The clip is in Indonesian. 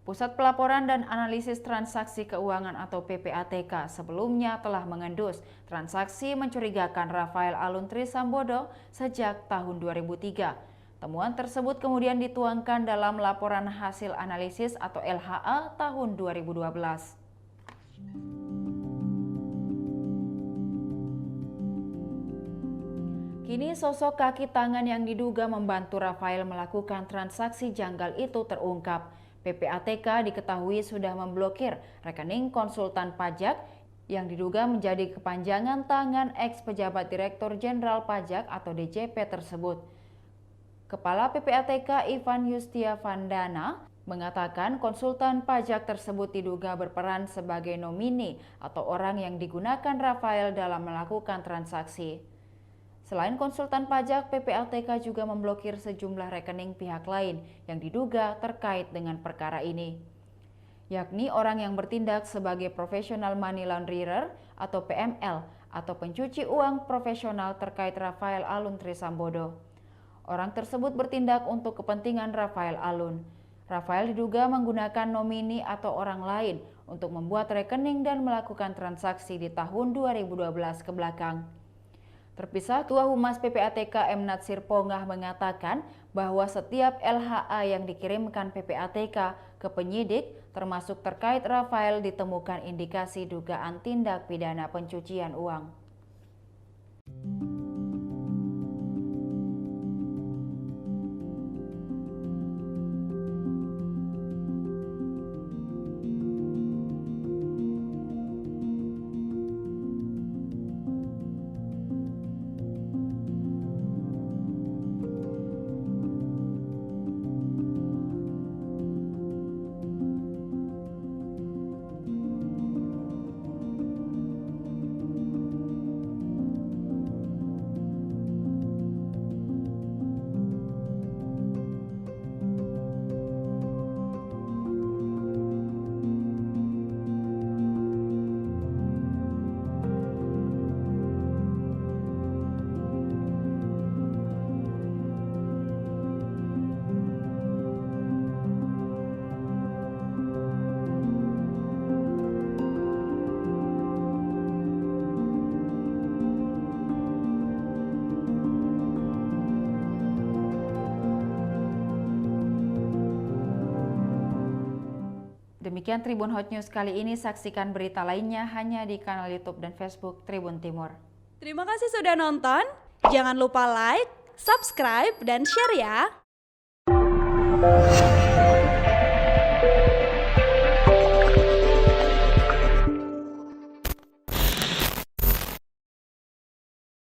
Pusat Pelaporan dan Analisis Transaksi Keuangan atau PPATK sebelumnya telah mengendus transaksi mencurigakan Rafael Aluntri Sambodo sejak tahun 2003. Temuan tersebut kemudian dituangkan dalam laporan hasil analisis atau LHA tahun 2012. Kini sosok kaki tangan yang diduga membantu Rafael melakukan transaksi janggal itu terungkap. PPATK diketahui sudah memblokir rekening konsultan pajak yang diduga menjadi kepanjangan tangan ex-pejabat Direktur Jenderal Pajak atau DJP tersebut. Kepala PPATK Ivan Yustiavandana mengatakan konsultan pajak tersebut diduga berperan sebagai nomini atau orang yang digunakan Rafael dalam melakukan transaksi. Selain konsultan pajak, PPATK juga memblokir sejumlah rekening pihak lain yang diduga terkait dengan perkara ini, yakni orang yang bertindak sebagai professional money launderer atau PML atau pencuci uang profesional terkait Rafael Aluntri Sambodo. Orang tersebut bertindak untuk kepentingan Rafael Alun. Rafael diduga menggunakan nomini atau orang lain untuk membuat rekening dan melakukan transaksi di tahun 2012 ke belakang. Terpisah, Ketua Humas PPATK M. Natsir Pongah mengatakan bahwa setiap LHA yang dikirimkan PPATK ke penyidik termasuk terkait Rafael ditemukan indikasi dugaan tindak pidana pencucian uang. Demikian Tribun Hot News kali ini, saksikan berita lainnya hanya di kanal YouTube dan Facebook Tribun Timur. Terima kasih sudah nonton, jangan lupa like, subscribe, dan share ya!